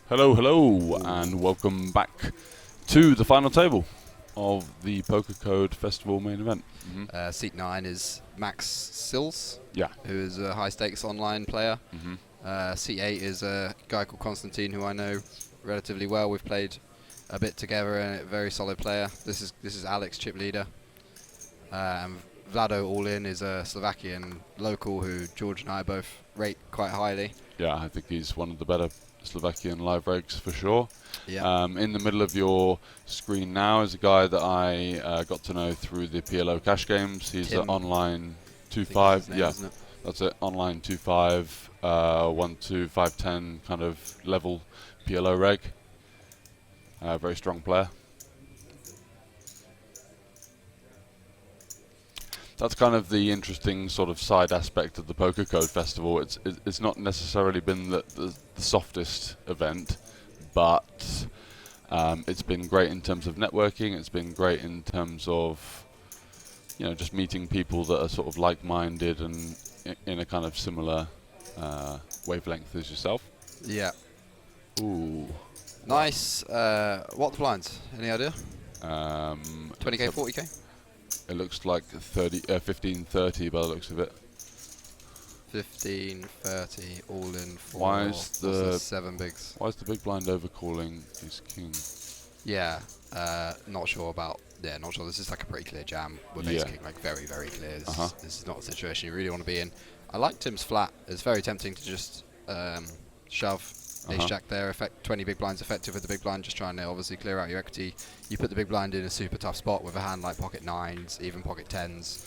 Hello, hello, and welcome back to the final table of the Pokercode Festival Main Event. Seat 9 is Max Sills, Yeah. who is a high-stakes online player. Mm-hmm. Seat 8 is a guy called Constantine, who I know relatively well. We've played a bit together, and a very solid player. This is Alex, chip leader. And Vlado All In is a Slovakian local who George and I both rate quite highly. Yeah, I think he's one of the better Slovakian live regs for sure. Yeah. In the middle of your screen now is a guy that I got to know through the PLO cash games. He's an online 2-5. Yeah, isn't it? that's it. Online 2-5, 1-2, 5-10 kind of level PLO reg. Very strong player. That's kind of the interesting sort of side aspect of the Pokercode Festival. It's not necessarily been the softest event, but it's been great in terms of networking. It's been great in terms of, just meeting people that are sort of like-minded and in a kind of similar wavelength as yourself. Yeah. Ooh. Nice. What are the blinds? Any idea? 20k, 40k? It looks like 15-30 by the looks of it. 15-30, all in for Why is the 7 bigs. Why is the big blind overcalling his king? Yeah, not sure. This is like a pretty clear jam with ace king, like very, very clear. This is not a situation you really want to be in. I like Tim's flat. It's very tempting to just shove ace jack there. 20 big blinds effective with the big blind, just trying to obviously clear out your equity. You put the big blind in a super tough spot with a hand like pocket 9s, even pocket 10s,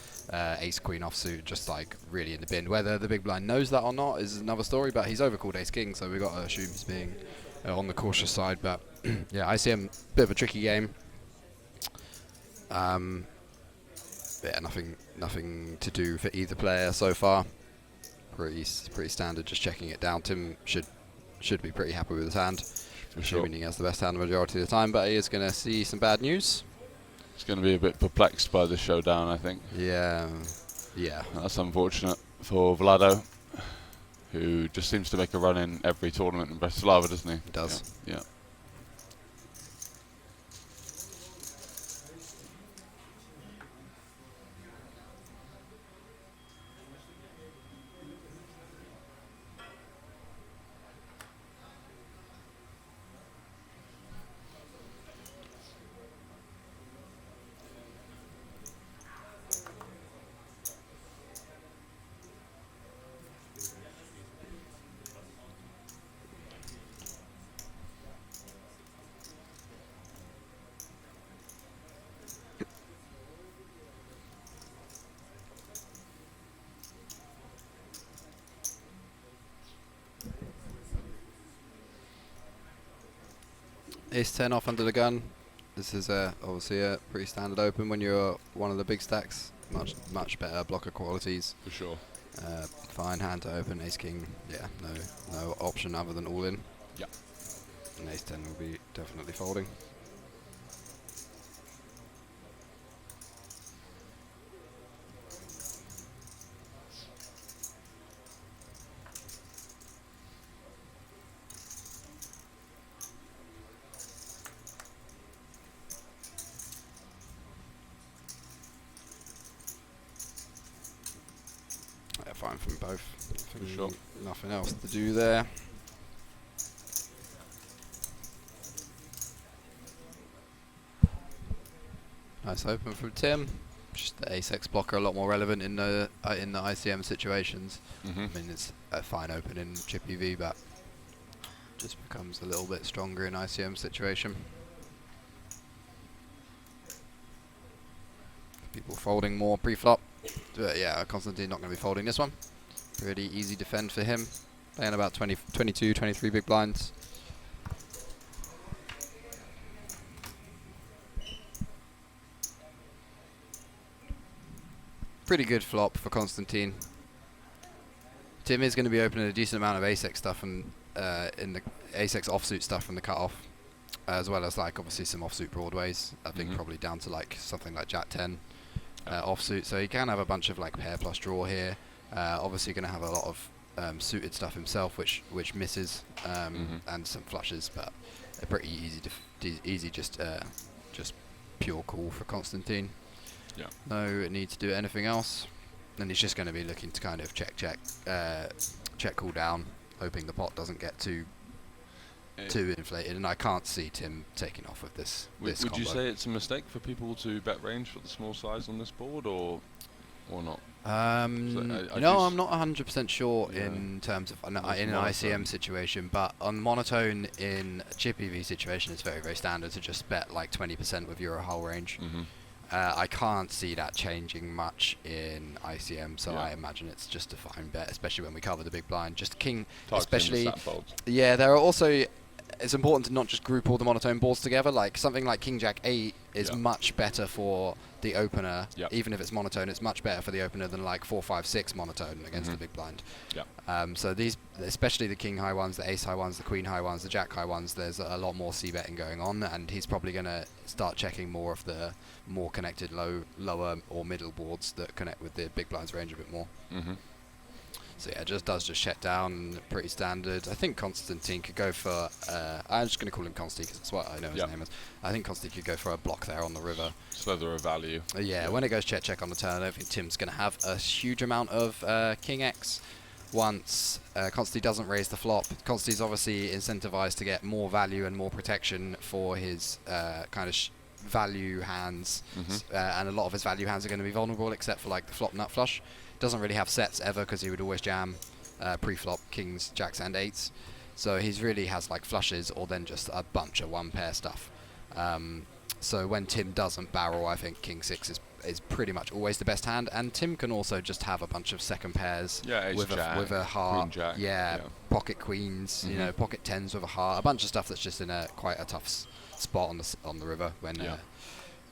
ace queen offsuit, just like really in the bin. Whether the big blind knows that or not is another story, but he's overcalled ace king, so we've got to assume he's being on the cautious side. But yeah, ICM, bit of a tricky game. Yeah, nothing to do for either player so far. Pretty standard, just checking it down. Tim should be pretty happy with his hand, assuming he has the best hand the majority of the time, but he is going to see some bad news. He's going to be a bit perplexed by the showdown, I think. Yeah. That's unfortunate for Vlado, who just seems to make a run in every tournament in Bratislava, doesn't he? He does. Yeah. Ace 10 off under the gun. This is obviously a pretty standard open when you're one of the big stacks. Much better blocker qualities. For sure. Fine hand to open. Ace king. Yeah, no option other than all in. Yeah. And ace 10 will be definitely folding. Fine from both. For sure. Nothing else to do there. Nice open from Tim. Just the ace-x blocker, a lot more relevant in the ICM situations. I mean, it's a fine open in Chippy V, but just becomes a little bit stronger in ICM situation. People folding more pre-flop. Yeah, Constantine not going to be folding this one. Pretty easy defend for him. Playing about 22, 23 big blinds. Pretty good flop for Constantine. Tim is going to be opening a decent amount of ace-x stuff and in the ace-x offsuit stuff from the cutoff, as well as like obviously some offsuit broadways. I think probably down to like something like Jack 10 offsuit. So he can have a bunch of like pair plus draw here. Obviously going to have a lot of suited stuff himself, which misses, and some flushes, but a pretty easy just pure call for Constantine. Yeah. No need to do anything else, and he's just going to be looking to kind of check cool down, hoping the pot doesn't get too inflated, and I can't see Tim taking off with this. Would you say it's a mistake for people to bet range for the small size on this board, or not? I'm not 100% sure in terms of in an ICM situation, but on monotone in a chip EV situation, it's very, very standard to just bet like 20% with Euro hull range. I can't see that changing much in ICM, so I imagine it's just a fine bet, especially when we cover the big blind. Just king, especially. Yeah, there are also. It's important to not just group all the monotone boards together. Like something like King Jack 8 is much better for the opener, even if it's monotone. It's much better for the opener than like 4, 5, 6 monotone against the big blind. So these, especially the king high ones, the ace high ones, the queen high ones, the jack high ones, there's a lot more c betting going on, and he's probably going to start checking more of the more connected lower or middle boards that connect with the big blind's range a bit more. So yeah, it does check down, pretty standard. I think Constantine could go for, I'm just going to call him Consti because that's what I know his name is. I think Constantine could go for a block there on the river. Slither of value. When it goes check on the turn, I don't think Tim's going to have a huge amount of King X once Constantine doesn't raise the flop. Constantine's obviously incentivized to get more value and more protection for his kind of value hands, and a lot of his value hands are going to be vulnerable except for like the flop nut flush. Doesn't really have sets ever because he would always jam pre-flop kings, jacks and eights, so he's really has like flushes or then just a bunch of one pair stuff. So when Tim doesn't barrel, I think king 6 is pretty much always the best hand, and Tim can also just have a bunch of second pairs with a heart, jack, pocket queens, you know, pocket 10s with a heart, a bunch of stuff that's just in a quite a tough spot on the river when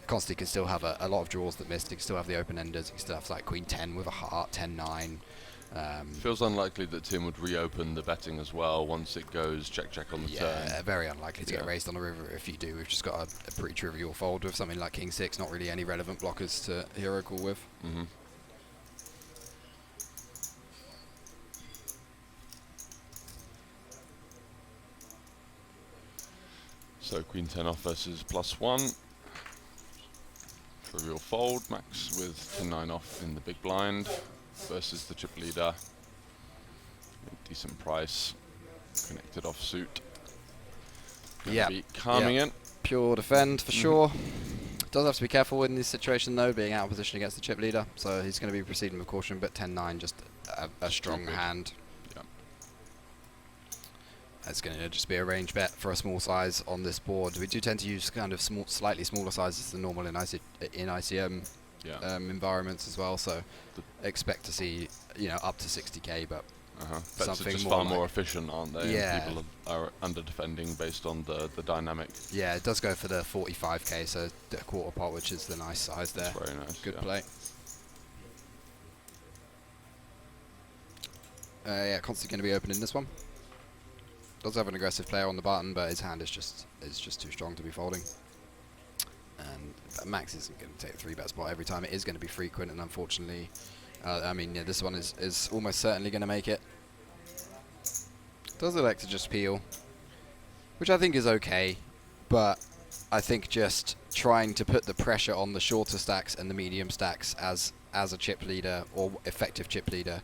Constantine can still have a lot of draws that missed. He can still have the open enders. He can still have like queen 10 with a heart, 10-9. Feels unlikely that Tim would reopen the betting as well once it goes check on the turn. Yeah, very unlikely to get raised on the river. If you do, we've just got a pretty trivial fold with something like king 6. Not really any relevant blockers to hero call with. So queen 10 off versus +1. Trivial fold, max with 10-9 off in the big blind versus the chip leader. Decent price, connected offsuit. Be calming in. Pure defend for sure. Does have to be careful in this situation though, being out of position against the chip leader. So he's going to be proceeding with caution, but 10-9 just a strong hand. It's going to just be a range bet for a small size on this board. We do tend to use kind of slightly smaller sizes than normal in ICM environments as well. So expect to see up to 60k, but Bets are just far more efficient, aren't they? Yeah. People are under defending based on the dynamic. Yeah, it does go for the 45k, so the quarter pot, which is the nice size there. That's very nice. Good play. Constantly going to be opening this one. Does have an aggressive player on the button, but his hand is just too strong to be folding. And Max isn't going to take the 3-bet spot every time. It is going to be frequent, and unfortunately, this one is almost certainly going to make it. Does elect to just peel, which I think is okay, but I think just trying to put the pressure on the shorter stacks and the medium stacks as a chip leader or effective chip leader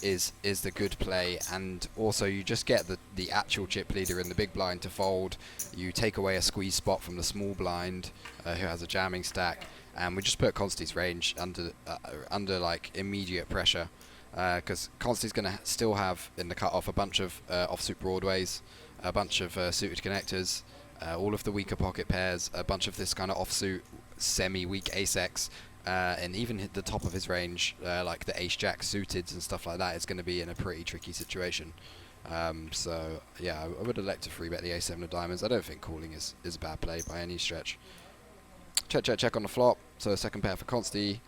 is the good play, and also you just get the actual chip leader in the big blind to fold. You take away a squeeze spot from the small blind who has a jamming stack, and we just put Consti's range under like immediate pressure, because Consti's going to still have in the cutoff a bunch of offsuit broadways, a bunch of suited connectors, all of the weaker pocket pairs, a bunch of this kind of offsuit semi-weak ace-x. And even hit the top of his range, like the ace-jack suited and stuff like that, is going to be in a pretty tricky situation. So yeah, I would elect to 3-bet the a7 of diamonds. I don't think calling is a bad play by any stretch. Check on the flop. So second pair for Consti.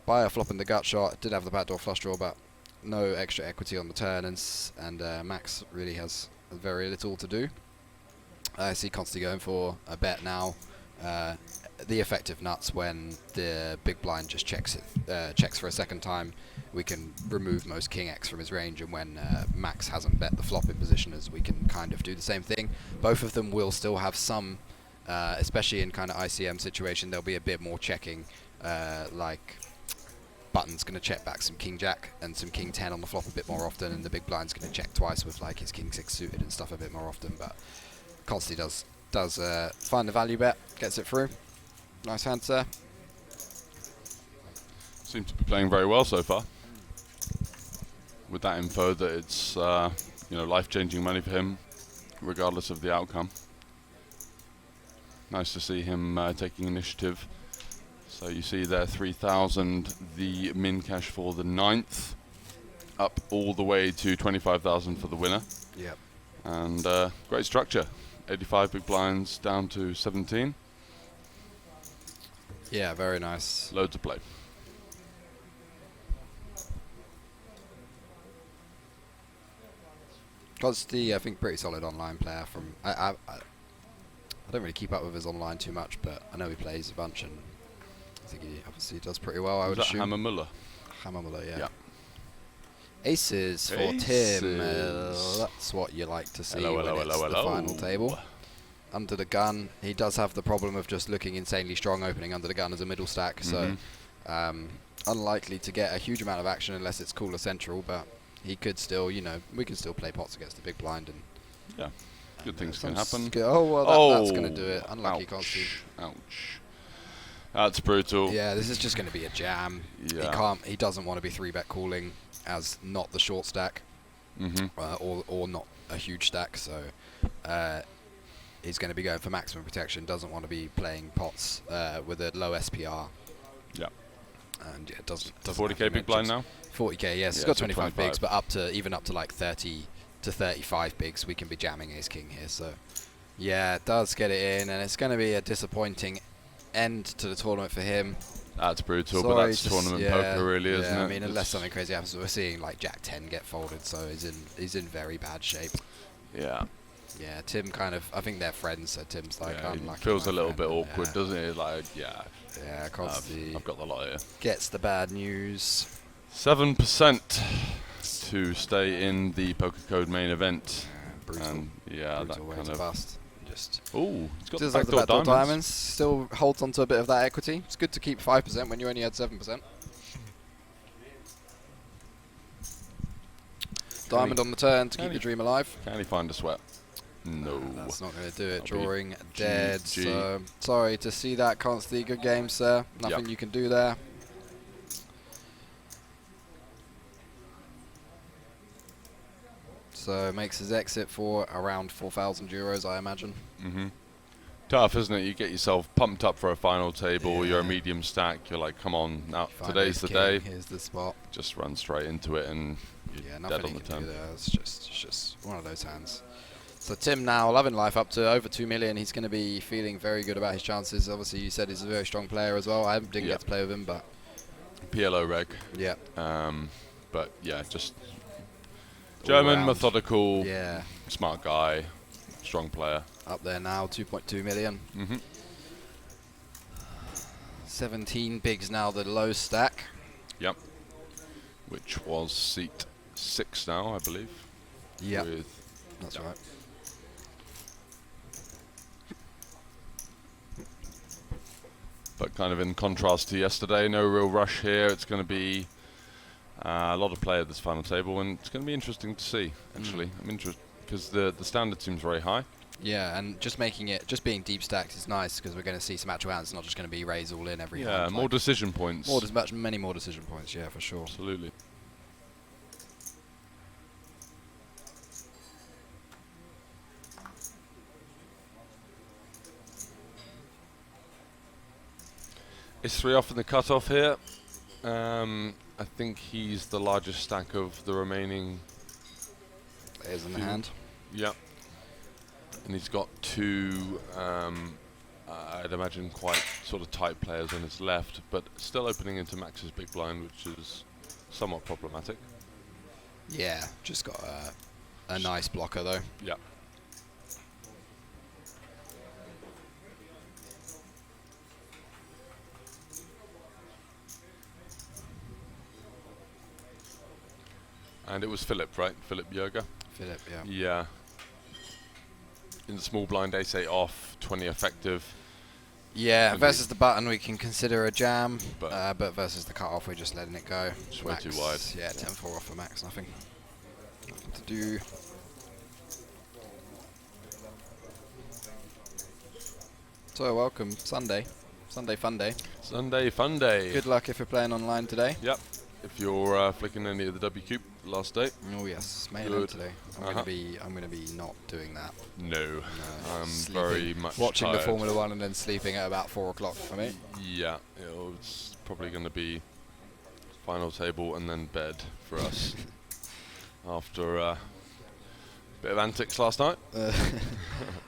Buy a flop in the gut shot. Did have the backdoor flush draw, but no extra equity on the turn, and Max really has very little to do. I see Consti going for a bet now. the effective nuts when the big blind just checks for a second time. We can remove most king X from his range, and when Max hasn't bet the flop in positioners, we can kind of do the same thing. Both of them will still have some, especially in kind of ICM situation, there'll be a bit more checking, like button's going to check back some king jack and some king 10 on the flop a bit more often, and the big blind's going to check twice with like his king 6 suited and stuff a bit more often. But constantly does find the value bet, gets it through. Nice hands there. Seems to be playing very well so far. With that info that it's life-changing money for him, regardless of the outcome. Nice to see him taking initiative. So you see there 3,000, the min cash for the 9th, up all the way to 25,000 for the winner. Yep. And great structure. 85 big blinds down to 17. Yeah, very nice. Loads of play. Constantly, I think, pretty solid online player. From I don't really keep up with his online too much, but I know he plays a bunch, and I think he obviously does pretty well. I would assume. Hammer Muller. Hammer Muller, yeah. Yeah. Aces for Tim. That's what you like to see when it's the final table. Under the gun, he does have the problem of just looking insanely strong opening under the gun as a middle stack, so unlikely to get a huge amount of action unless it's cooler central, but he could still, we can still play pots against the big blind, and yeah, good things can happen. That's going to do it. Unlucky, can't see. Ouch. That's brutal. Yeah, this is just going to be a jam. Yeah. He doesn't want to be 3-bet calling as not the short stack, or not a huge stack, so he's going to be going for maximum protection. Doesn't want to be playing pots with a low SPR. Yeah. And it doesn't 40k big blind now. 40k, yes. It's got 25 bigs, but even up to like 30 to 35 bigs, we can be jamming ace king here. So yeah, it does get it in, and it's going to be a disappointing end to the tournament for him. That's brutal, but that's tournament poker, really, isn't it? I mean, unless something crazy happens, we're seeing like Jack 10 get folded, so he's in very bad shape. Yeah. Yeah, Tim kind of, I think they're friends, so Tim's like, unlucky. Feels a little bit awkward, doesn't it? Like, yeah. Yeah, constantly. I've got the lot here. Gets the bad news. 7% to stay in the Pokercode main event. Brutal. Yeah, brutal that kind of bust. Ooh, he's got does the have backdoor diamonds. Still holds on to a bit of that equity. It's good to keep 5% when you only had 7%. Diamond on the turn to keep the dream alive. Can he find a sweat? No. That's not going to do it. Drawing dead. So sorry to see that. Can't see good game, sir. Nothing you can do there. So makes his exit for around 4,000 euros, I imagine. Tough, isn't it? You get yourself pumped up for a final table. You're a medium stack. You're like, come on, now today's the day. Here's the spot. Just run straight into it, and you're dead on the turn. It's just one of those hands. So Tim now, loving life up to over 2 million. He's going to be feeling very good about his chances. Obviously, you said he's a very strong player as well. I didn't get to play with him, but PLO reg. Yeah. But yeah, just German, methodical, smart guy, strong player. Up there now, 2.2 million. 17 bigs now, the low stack. Yep. Which was seat 6 now, I believe. Yeah. That's right. But kind of in contrast to yesterday, no real rush here. It's going to be a lot of play at this final table, and it's going to be interesting to see, actually. I'm interested because the standard seems very high. Yeah, and just being deep stacked is nice because we're going to see some actual hands. It's not just going to be raise all in every hand. More decision points. Many more decision points, yeah, for sure. Absolutely. Is 3 off in the cutoff here. I think he's the largest stack of the remaining. There's in the hand. Yeah. And he's got 2, I'd imagine, quite sort of tight players on his left, but still opening into Max's big blind, which is somewhat problematic. Yeah, just got a nice blocker though. Yeah. And it was Philip, right? Philip Yoga? Philip, yeah. Yeah. In the small blind, ace 8 off, 20 effective. Yeah, And versus the button we can consider a jam, But- but versus the cut-off we're just letting it go. It's way too wide. Yeah, 10-4 off for Max, nothing to do. So welcome, Sunday fun day. Sunday fun day. Good luck if you're playing online today. Yep. If you're flicking any of the W Cube last day. Oh yes, main event Good. today. I'm gonna be not doing that. No. I'm Sleeping. very much Watching tired. the Formula 1 and then sleeping at about 4 o'clock for me. Yeah. It's probably going to be final table and then bed for us after a bit of antics last night.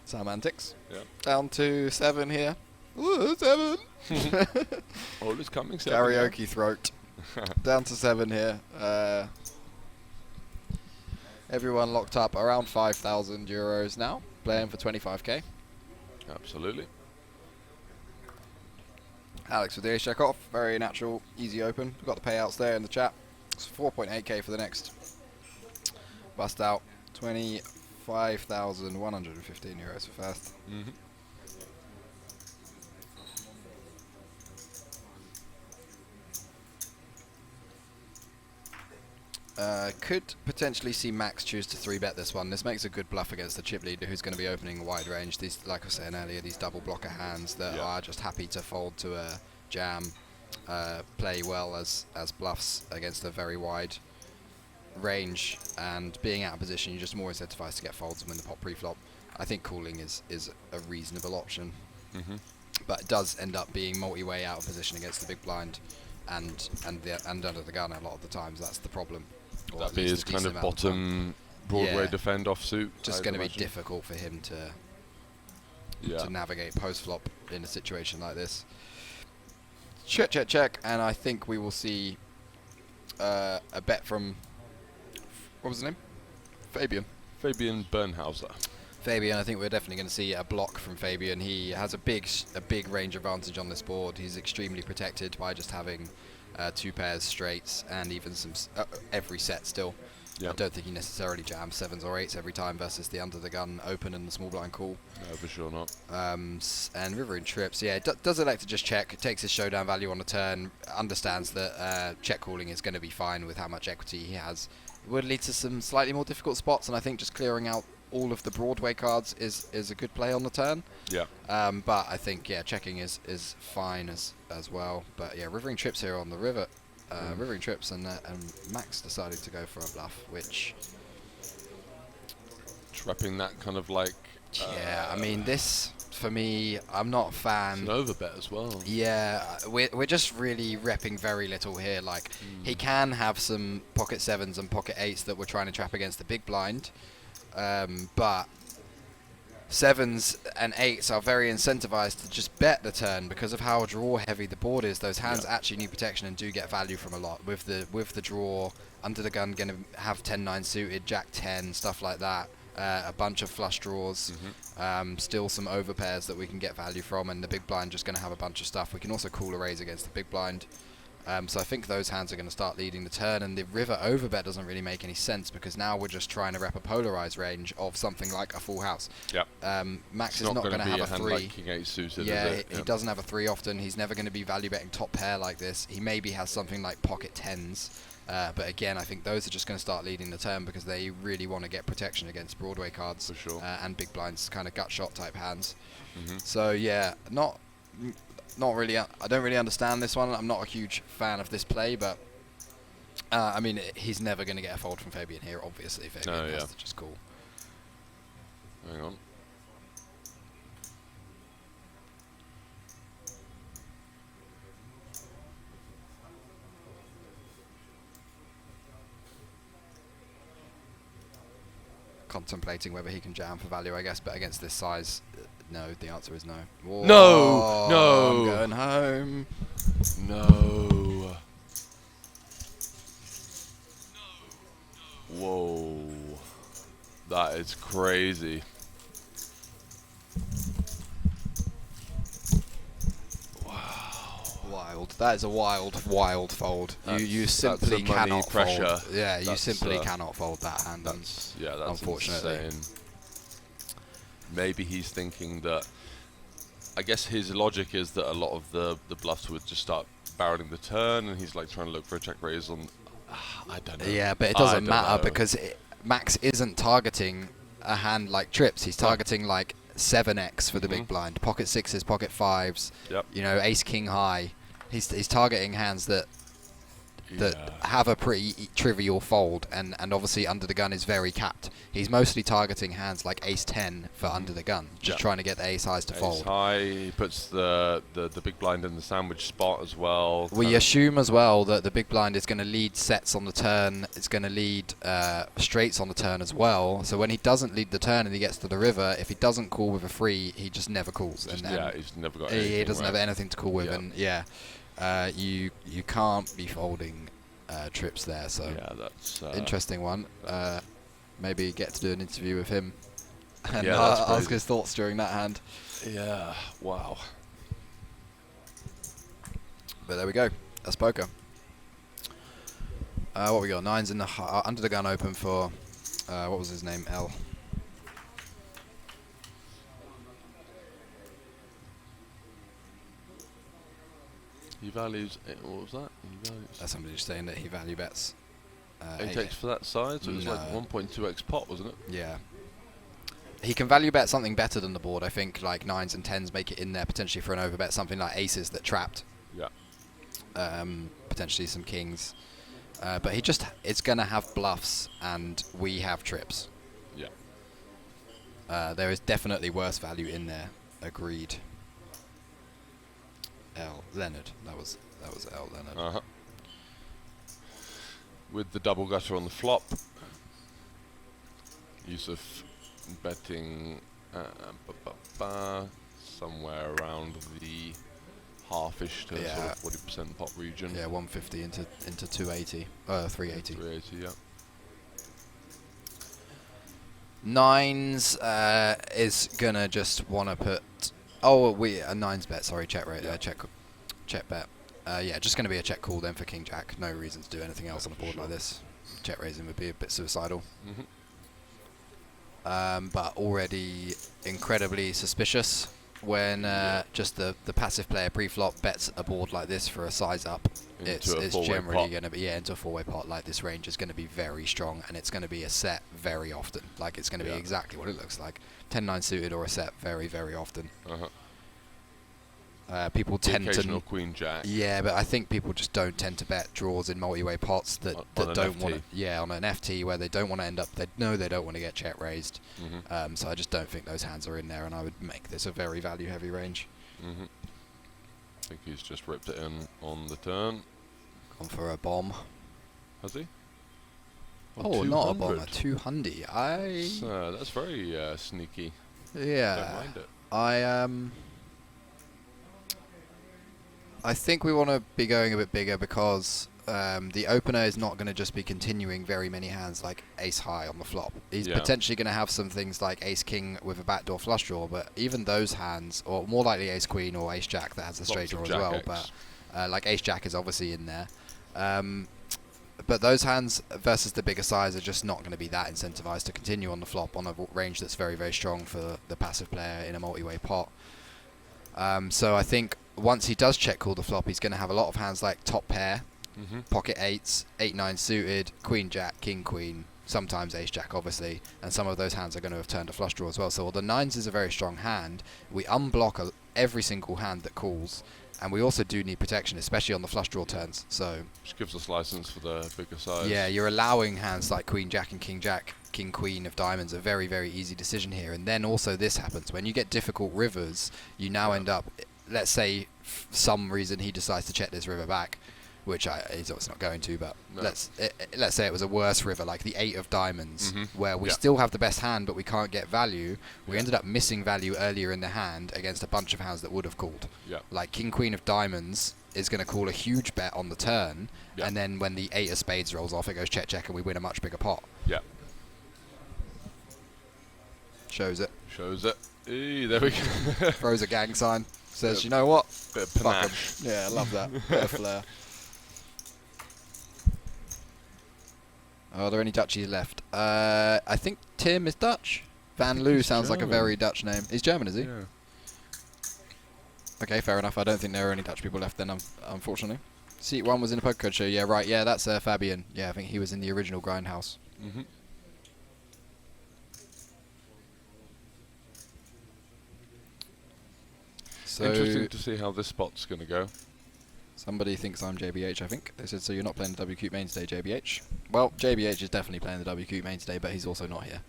Some antics. Yeah. Down to 7 here. Ooh, 7. All is coming. 7. Karaoke throat. Down to 7 here. Everyone locked up around 5,000 euros now, playing for 25k. Absolutely. Alex with the ace check off, very natural, easy open. We've got the payouts there in the chat. It's 4.8k for the next. Bust out 25,115 euros for first. Mm-hmm. Could potentially see Max choose to 3-bet this one. This makes a good bluff against the chip leader who's going to be opening a wide range. These, like I was saying earlier, these double blocker hands that are just happy to fold to a jam, play well as bluffs against a very wide range, and being out of position, you're just more incentivized to get folds when the pot pre-flop. I think calling is a reasonable option, but it does end up being multi-way out of position against the big blind and under the gun a lot of the times. That's the problem. Or That'd at be least his a kind decent of amount bottom Broadway Yeah. defend offsuit. Just I'd going to be imagine. difficult for him to Yeah. navigate post flop in a situation like this. Check, and I think we will see a bet from what was his name? Fabian. Fabian Bernhauser. Fabian, I think we're definitely going to see a block from Fabian. He has a big range advantage on this board. He's extremely protected by just having 2 pairs straights and even some every set still. Yeah. I don't think he necessarily jams 7s or 8s every time versus the under the gun open and the small blind call. No, for sure not. And river in trips, yeah, does elect to just check. Takes his showdown value on the turn. Understands that check calling is going to be fine with how much equity he has. It would lead to some slightly more difficult spots, and I think just clearing out all of the Broadway cards is a good play on the turn. Yeah. But I think checking is fine as well. But yeah, rivering trips here on the river, rivering trips, and Max decided to go for a bluff, which Trapping that kind of like. yeah, I mean this for me, I'm not a It's fan. an overbet as well. Yeah, we're just really repping very little here. Like he can have some pocket 7s and pocket 8s that we're trying to trap against the big blind. But 7s and 8s are very incentivized to just bet the turn because of how draw heavy the board is. Those hands actually need protection and do get value from a lot. With the draw, under the gun going to have 10-9 suited, Jack 10, stuff like that. A bunch of flush draws, still some overpairs that we can get value from, and the big blind just going to have a bunch of stuff. We can also call a raise against the big blind. So I think those hands are going to start leading the turn, and the river overbet doesn't really make any sense because now we're just trying to rep a polarized range of something like a full house. Yep. Max It's is not going to be have a a hand 3. like King 8 suited, Yeah, is it? he doesn't have a 3 often. He's never going to be value betting top pair like this. He maybe has something like pocket 10s. But again, I think those are just going to start leading the turn because they really want to get protection against Broadway cards For sure. and big blinds, kind of gut shot type hands. So yeah, not really. I don't really understand this one. I'm not a huge fan of this play, but I mean, he's never going to get a fold from Fabian here. Obviously, Fabian has to just call. Hang on. Contemplating whether he can jam for value, I guess, but against this size, no. The answer is no. Whoa, No, no. I'm going home. No. Whoa. That is crazy. Wild. That is a wild, wild fold. You simply that's the money cannot pressure. fold. Yeah, you That's, simply cannot fold that hand. That's unfortunately. insane. Maybe he's thinking that. I guess his logic is that a lot of the bluffs would just start barreling the turn, and he's like trying to look for a check raise on. I don't know. Yeah, but it doesn't matter because Max isn't targeting a hand like trips. He's targeting like 7x for the big blind, pocket sixes, pocket fives. Yep. You know, ace king high. He's targeting hands that have a pretty trivial fold, and obviously under the gun is very capped. He's mostly targeting hands like ace 10 for under the gun, just trying to get the ace highs to fold. Ace high, he puts the big blind in the sandwich spot as well. We assume as well that the big blind is going to lead sets on the turn, it's going to lead straights on the turn as well, so when he doesn't lead the turn and he gets to the river, if he doesn't call with a free, he just never calls. He's never got anything. He doesn't have anything to call with, and you can't be folding trips there, so that's interesting one. Maybe get to do an interview with him and that's ask crazy. his thoughts during that hand. Yeah, wow. But there we go. That's poker. What we got? Nines in the under the gun open for what was his name? L. He values. What was that? That's somebody just saying that he value bets. 8x for that size, so it was No. like 1.2x pot, wasn't it? Yeah. He can value bet something better than the board. I think like nines and tens make it in there potentially for an overbet. Something like aces that trapped. Yeah. Potentially some kings. But it's going to have bluffs, and we have trips. Yeah. There is definitely worse value in there. Agreed. L. Leonard. That was L. Leonard. Uh-huh. With the double gutter on the flop, Yusuf betting somewhere around the half-ish to sort of 40% pot region. Yeah, 150 into 280. 380. 380, yeah. Nines is gonna just wanna put. Oh, a nines bet. Sorry, check rate. Check bet. Yeah, just going to be a check call then for King Jack. No reason to do anything else on a board like this. Check raising would be a bit suicidal. But already incredibly suspicious when just the passive player pre-flop bets a board like this for a size up. It's generally going to be into a four-way pot. Like this range is going to be very strong, and it's going to be a set very often. Like it's going to be exactly what it looks like. 10-9 suited or a set very, very often. People tend to queen jack. Yeah, but I think people just don't tend to bet draws in multi-way pots that don't want to. Yeah, on an FT where they don't want to end up. They know they don't want to get check raised. So I just don't think those hands are in there, and I would make this a very value-heavy range. I think he's just ripped it in on the turn. Gone for a bomb. Has he? Oh, not a bomb, a 200. That's very sneaky. Yeah. Don't mind it. I think we want to be going a bit bigger because the opener is not going to just be continuing very many hands like ace high on the flop. He's potentially going to have some things like ace king with a backdoor flush draw, but even those hands, or more likely ace queen or ace jack that has a straight draw as well, X. but like ace jack is obviously in there. But those hands versus the bigger size are just not going to be that incentivized to continue on the flop on a range that's very, very strong for the passive player in a multi-way pot. So I think once he does check call the flop, he's going to have a lot of hands like top pair, pocket eights, 8-9 suited, queen jack, king queen, sometimes ace jack obviously, and some of those hands are going to have turned a flush draw as well. So the nines is a very strong hand. We unblock every single hand that calls, and we also do need protection, especially on the flush draw turns. So which gives us license for the bigger size. Yeah, you're allowing hands like queen jack and king jack, king queen of diamonds, a very, very easy decision here. And then also this happens when you get difficult rivers, you now end up, let's say some reason he decides to check this river back, which he's obviously not going to, but let's say it was a worse river like the 8 of diamonds, where we still have the best hand but we can't get value. We ended up missing value earlier in the hand against a bunch of hands that would have called. Like king queen of diamonds is going to call a huge bet on the turn, and then when the 8 of spades rolls off, it goes check check and we win a much bigger pot. Shows it. Shows it. There we go. Throws a gang sign. Says, you know what? Bit of Fuck 'em. panache. Yeah, I love that. Bit of flair. Are there any Dutchies left? I think Tim is Dutch. Van Loo sounds like a very Dutch name. He's German, is he? Yeah. Okay, fair enough. I don't think there are any Dutch people left then, unfortunately. Seat 1 was in the Pokercode show. Yeah, right. Yeah, that's Fabian. Yeah, I think he was in the original Grindhouse. Mm-hmm. So Interesting to see how this spot's going to go. somebody thinks I'm JBH, I think. They said, so you're not playing the WQ main today, JBH? Well, JBH is definitely playing the WQ main today, but he's also not here.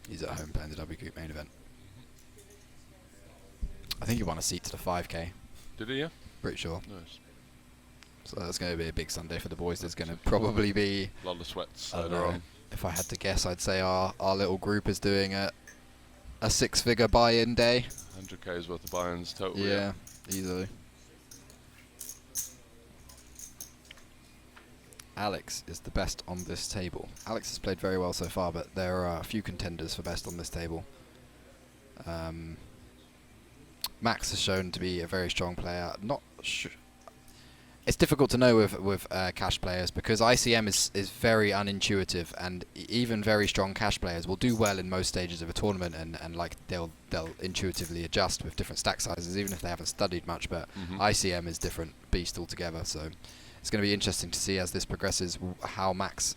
He's at home playing the WQ main event. I think he won a seat to the 5K. Did he? Yeah. Pretty sure. Nice. So that's going to be a big Sunday for the boys. There's going to probably be... A lot of sweats I don't later know. on. If I had to guess, I'd say our little group is doing a 6-figure buy-in day. 100k's worth of buy-ins total. Yeah, easily. Alex is the best on this table. Alex has played very well so far, but there are a few contenders for best on this table. Max has shown to be a very strong player. Not sure. It's difficult to know with cash players because ICM is very unintuitive, and even very strong cash players will do well in most stages of a tournament, and like they'll intuitively adjust with different stack sizes, even if they haven't studied much. But ICM is different beast altogether. So it's going to be interesting to see as this progresses how Max.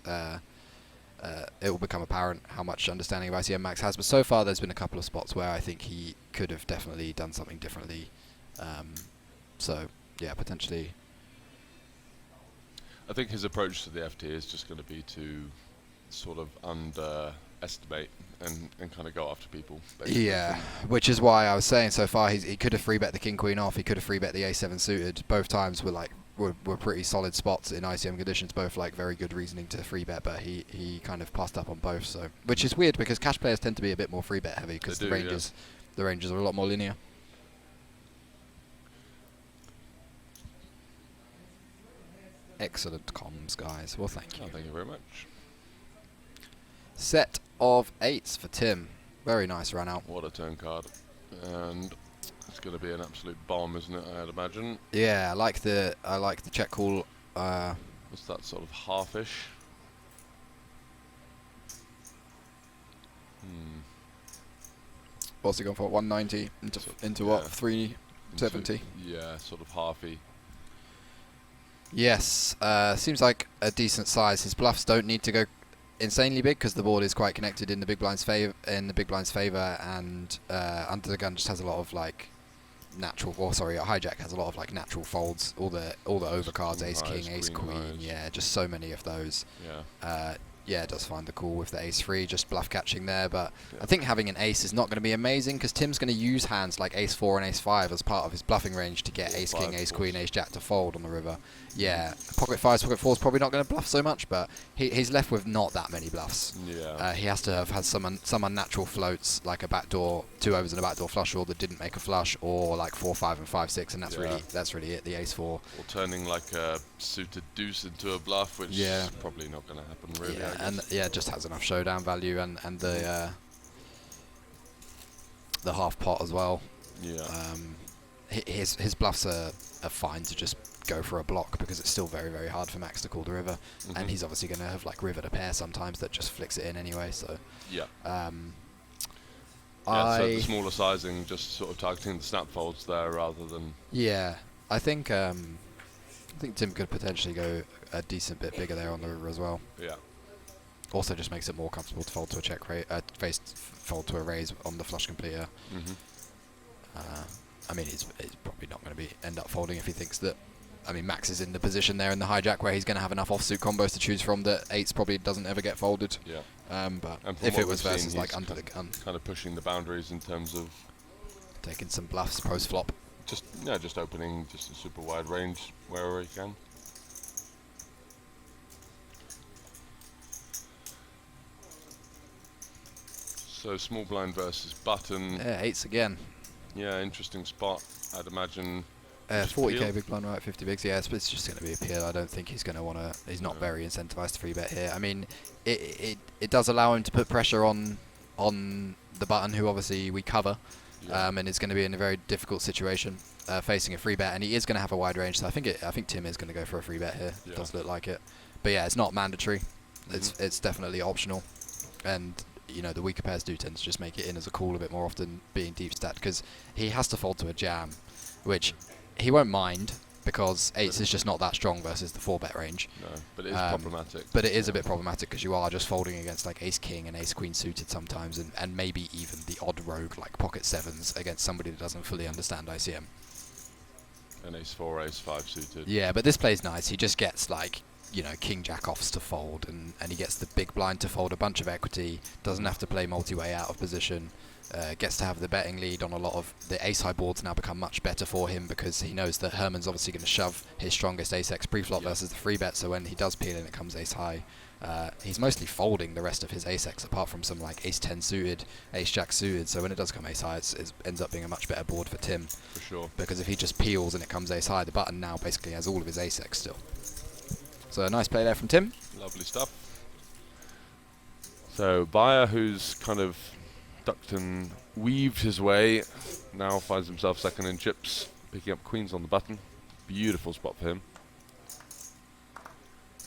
It will become apparent how much understanding of ICM Max has. But so far, there's been a couple of spots where I think he could have definitely done something differently. So yeah, potentially. I think his approach to the FT is just going to be to sort of underestimate and kind of go after people. Basically. Yeah, which is why I was saying so far he could have free bet the king queen off. He could have free bet the a7 suited. Both times were pretty solid spots in ICM conditions. Both like very good reasoning to free bet, but he kind of passed up on both. So which is weird because cash players tend to be a bit more free bet heavy because the ranges are a lot more linear. Excellent comms, guys. Well, thank you. Oh, thank you very much. Set of 8s for Tim. Very nice run out. What a turn card. And it's going to be an absolute bomb, isn't it, I'd imagine? Yeah, I like the check call. What's that, sort of half-ish? What's he gone for? 190 into what? 370? Yeah, sort of halfy. Yes, seems like a decent size. His bluffs don't need to go insanely big because the board is quite connected in the big blind's favor. And under the gun just has a lot of like natural. Or sorry, a hijack has a lot of like natural folds. All the overcards, ace king, ace queen. Yeah, just so many of those. Yeah. Yeah, it does find the call with the ace-3, just bluff catching there, but I think having an ace is not going to be amazing because Tim's going to use hands like ace-4 and ace-5 as part of his bluffing range to get ace-king, ace-queen, ace-jack to fold on the river. Yeah, pocket 5s, pocket 4s probably not going to bluff so much, but he's left with not that many bluffs. Yeah. He has to have had some unnatural floats, like a backdoor, 2 overs and a backdoor flush draw that didn't make a flush, or like 4-5 and 5-6, and that's really it, the ace-4. Or turning like a suited deuce into a bluff, which is probably not going to happen really. Yeah, and it just has enough showdown value and the half pot as well. Yeah. His bluffs are fine to just go for a block because it's still very, very hard for Max to call the river, and he's obviously going to have like river to pair sometimes that just flicks it in anyway. So yeah. So the smaller sizing, just sort of targeting the snap folds there rather than. Yeah, I think Tim could potentially go a decent bit bigger there on the river as well. Yeah. Also, just makes it more comfortable to fold to a check fold to a raise on the flush completer. I mean, he's probably not going to end up folding if he thinks that. I mean, Max is in the position there in the hijack where he's going to have enough offsuit combos to choose from that 8s probably doesn't ever get folded. Yeah. But if it was versus like under the gun, kind of pushing the boundaries in terms of taking some bluffs post flop. Just opening just a super wide range wherever he can. So small blind versus button. Yeah, 8s again. Yeah, interesting spot. I'd imagine. 40k big blind right, 50 bigs. Yeah, it's just going to be a peel. I don't think he's going to want to. He's not very incentivized to free bet here. I mean, it does allow him to put pressure on the button, who obviously we cover. and is going to be in a very difficult situation facing a free bet, and he is going to have a wide range. So I think Tim is going to go for a free bet here. It does look like it, but yeah, it's not mandatory. It's definitely optional, and you know the weaker pairs do tend to just make it in as a call a bit more often, being deep stat, because he has to fold to a jam, which he won't mind, because eights is just not that strong versus the 4-bet range. No, but it is problematic. But it is a bit problematic because you are just folding against like ace king and ace queen suited sometimes, and maybe even the odd rogue like pocket sevens against somebody that doesn't fully understand ICM. And ace 4, ace 5 suited. Yeah, but this plays nice. He just gets like, you know, king jack offs to fold, and he gets the big blind to fold a bunch of equity, doesn't have to play multi-way out of position. Gets to have the betting lead on a lot of the ace high boards. Now become much better for him because he knows that Herman's obviously going to shove his strongest ace x pre-flop versus the free bet, so when he does peel in it comes ace high. He's mostly folding the rest of his ace x apart from some like ace 10 suited, ace jack suited, so when it does come ace high it ends up being a much better board for Tim. For sure. Because if he just peels and it comes ace high, the button now basically has all of his ace x still. So a nice play there from Tim. Lovely stuff. So Bayer, who's kind of ducked and weaved his way, now finds himself second in chips, picking up queens on the button. Beautiful spot for him.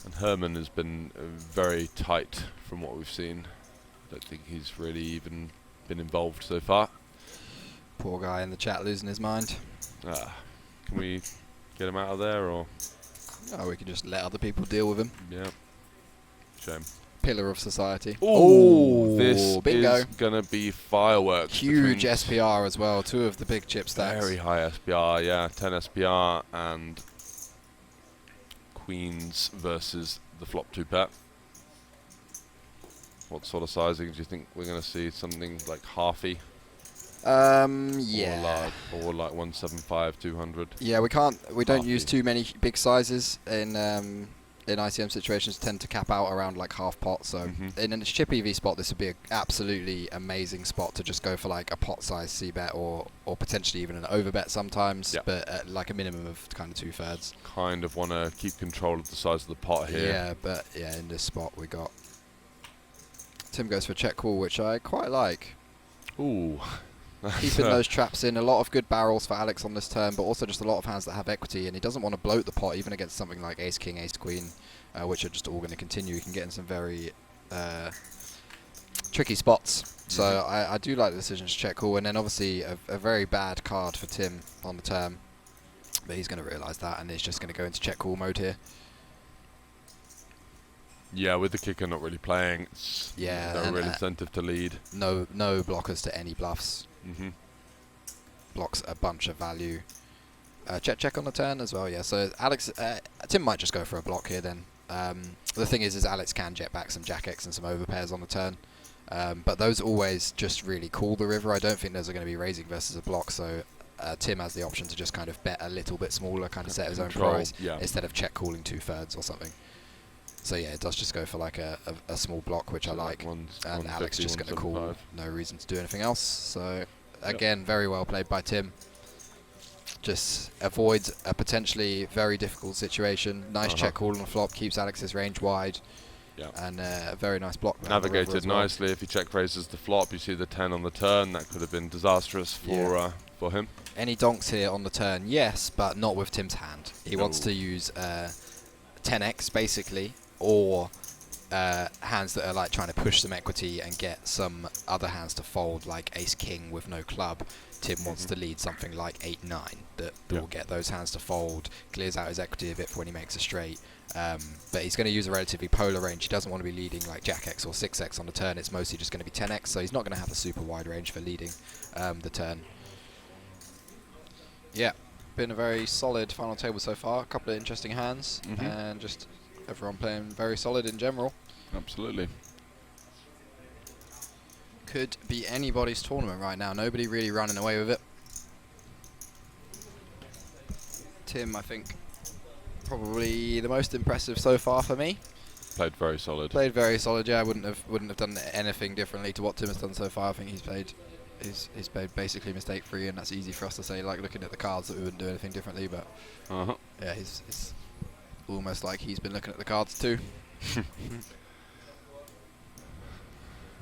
And Herman has been very tight from what we've seen. I don't think he's really even been involved so far. Poor guy in the chat losing his mind. Can we get him out of there, or? Oh, we can just let other people deal with him. Yeah. Shame. Pillar of society. Oh, this bingo. is going to be fireworks. Huge SPR as well. 2 of the big chip stacks. Very high SPR, yeah. 10 SPR and queens versus the flop 2-pair. What sort of sizing do you think we're going to see? Something like halfy? Yeah. Or like 175, 200? Yeah, we don't Halfy. use too many big sizes in ICM situations. Tend to cap out around like half pot, so in a chip EV spot this would be an absolutely amazing spot to just go for like a pot size c-bet or potentially even an overbet sometimes, but at like a minimum of kind of 2/3. Kind of want to keep control of the size of the pot here. Yeah, but yeah, in this spot we got Tim goes for check call, which I quite like. Ooh. Keeping those traps in. A lot of good barrels for Alex on this turn, but also just a lot of hands that have equity, and he doesn't want to bloat the pot even against something like ace king, ace queen, which are just all going to continue. He can get in some very tricky spots. So I do like the decision to check call, and then obviously a very bad card for Tim on the turn, but he's going to realise that and is just going to go into check call mode here. Yeah, with the kicker not really playing, no real incentive to lead. No blockers to any bluffs. Blocks a bunch of value. Check on the turn as well, yeah. So Tim might just go for a block here then. The thing is Alex can jet back some jack X and some overpairs on the turn. But those always just really call the river. I don't think those are going to be raising versus a block, so Tim has the option to just kind of bet a little bit smaller, kind of set his own price, instead of check calling 2/3 or something. So yeah, it does just go for like a small block, which I like, and Alex just going to call, no reason to do anything else. So again, very well played by Tim. Just avoids a potentially very difficult situation. Nice check call on the flop, keeps Alex's range wide, and a very nice block. Navigated nicely. If he check raises the flop, you see the 10 on the turn. That could have been disastrous for him. Any donks here on the turn? Yes, but not with Tim's hand. He wants to use 10x basically, or hands that are like trying to push some equity and get some other hands to fold, like ace king with no club. Tim wants to lead something like 8-9 that will get those hands to fold, clears out his equity a bit for when he makes a straight. But he's going to use a relatively polar range. He doesn't want to be leading like jack x or 6x on the turn. It's mostly just going to be 10x, so he's not going to have a super wide range for leading the turn. Yeah, been a very solid final table so far. A couple of interesting hands, and just everyone playing very solid in general. Absolutely. Could be anybody's tournament right now. Nobody really running away with it. Tim, I think, probably the most impressive so far for me. Played very solid. Played very solid. Yeah, I wouldn't have done anything differently to what Tim has done so far. I think he's played basically mistake free, and that's easy for us to say. Like looking at the cards, that we wouldn't do anything differently. But yeah, he's almost like he's been looking at the cards too.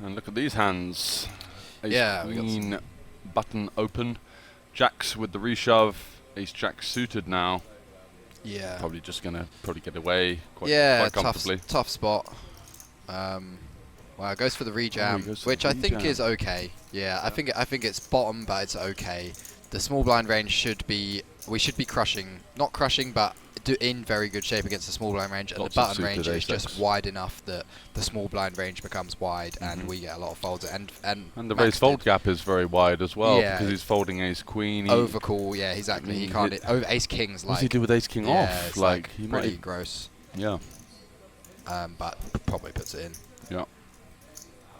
And look at these hands. Ace Yeah, we got queen button open. Jacks with the reshove. Ace jack suited now. Yeah. Probably just gonna get away quite comfortably. Tough spot. Well, it goes for the rejam, which I think is okay. Yeah, I think it's bottom, but it's okay. The small blind range we should be crushing, not crushing, but in very good shape against the small blind range, and the button range is just wide enough that the small blind range becomes wide, and we get a lot of folds. And the raise fold gap is very wide as well, because he's folding ace queen. Overcall, yeah, exactly. He can't over ace king's like. What does he do with ace king off? It's like he pretty gross. Yeah. But probably puts it in. Yeah.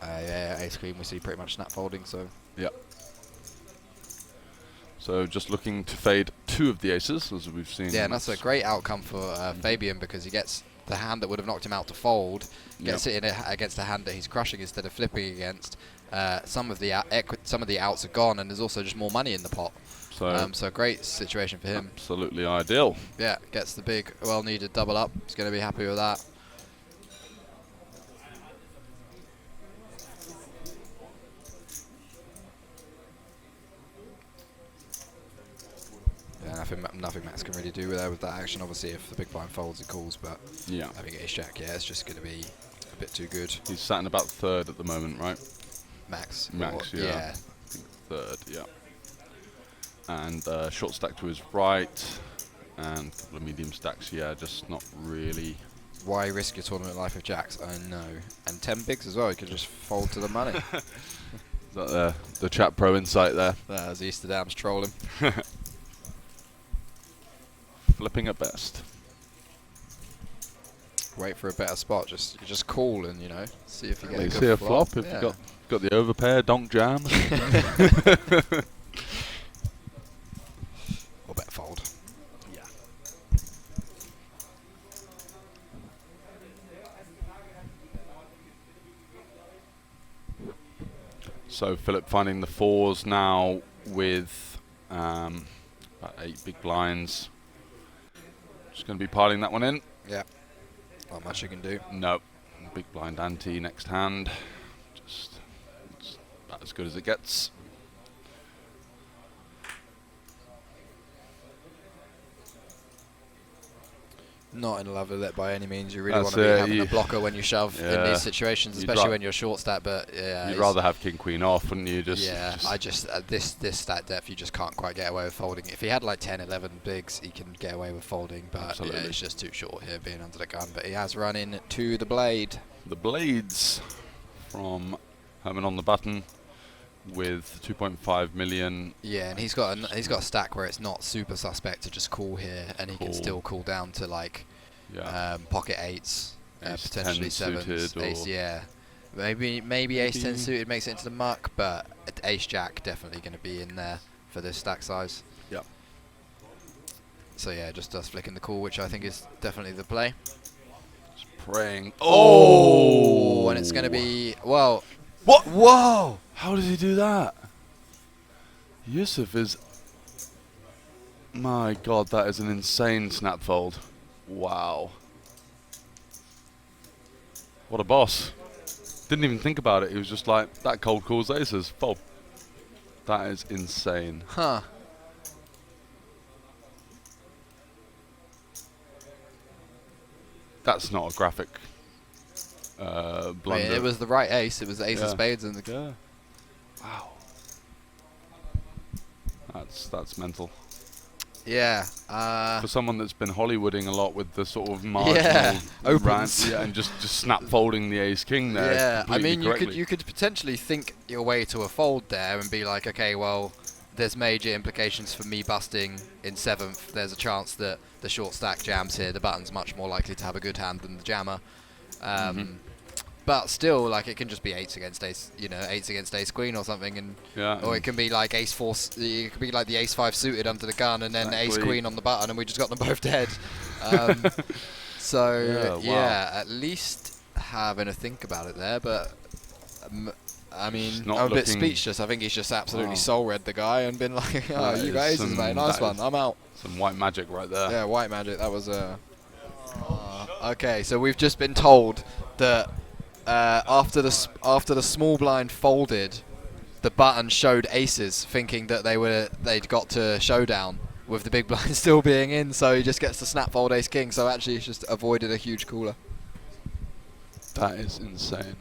Yeah, ace queen we see pretty much snap folding, so. Yeah. So just looking to fade 2 of the aces, as we've seen. Yeah, and that's a great outcome for Fabian, because he gets the hand that would have knocked him out to fold, gets it in against a hand that he's crushing instead of flipping against. Some of the outs are gone, and there's also just more money in the pot. So great situation for him. Absolutely ideal. Yeah, gets the big, well-needed double up. He's going to be happy with that. Nothing Max can really do with that action. Obviously, if the big blind folds, it calls. But yeah, I think ace jack, it's just going to be a bit too good. He's sat in about third at the moment, right? Max, yeah. I think third, yeah. And short stack to his right, and a couple of medium stacks. Yeah, just not really. Why risk your tournament life with jacks? I know. And 10 bigs as well. You could just fold to the money. Is that the chat pro insight there? As Easter Dam's trolling. Flipping at best. Wait for a better spot. Just call and see if you get a see good a flop. If you got the overpair, donk jam. Or bet fold. Yeah. So Philip finding the 4s now with about 8 big blinds. Just going to be piling that one in. Yeah. Not much you can do. No. Big blind ante next hand. Just it's about as good as it gets. Not in love with it by any means. You really want to be having a blocker when you shove in these situations, especially when you're short stack. But yeah, you'd rather have king queen off, wouldn't you? I just at this stat depth, you just can't quite get away with folding. If he had like 10, 11 bigs, he can get away with folding. But yeah, it's just too short here, being under the gun. But he has run in to the blade. The blades from Herman on the button with 2.5 million. Yeah, and he's got a stack where it's not super suspect to just call here, and he can still call down to like pocket 8s, potentially 7s, ace. Yeah, maybe ace 10 suited makes it into the muck, but ace jack definitely going to be in there for this stack size. Yep. So yeah, just us flicking the call, which I think is definitely the play. Just praying. Oh, and it's going to be well. What? Whoa! How did he do that? Yusuf is... My God, that is an insane snap fold. Wow. What a boss. Didn't even think about it. He was just like, that cold calls aces. Fold. That is insane. Huh. That's not a graphic blunder. Wait, it was the right ace. It was the ace of spades and the... Yeah. Wow. That's mental. Yeah. For someone that's been Hollywooding a lot with the sort of marginal opens, and just snap folding the ace king there. Yeah, I mean you could potentially think your way to a fold there and be like, okay, well, there's major implications for me busting in 7th. There's a chance that the short stack jams here. The button's much more likely to have a good hand than the jammer. But still, like, it can just be 8s against ace, 8s against ace queen or something, and or it can be like ace 4. It could be like the ace 5 suited under the gun, and then ace queen on the button, and we just got them both dead. At least having a think about it there. But I mean, I'm a bit speechless. I think he's just absolutely soul read the guy and been like, "Oh, you guys, mate, nice one. I'm out." Some white magic right there. Yeah, white magic. That was okay. So we've just been told that. After the small blind folded, the button showed aces, thinking that they'd got to showdown with the big blind still being in, so he just gets to snap fold ace king. So actually, he's just avoided a huge cooler. That is insane.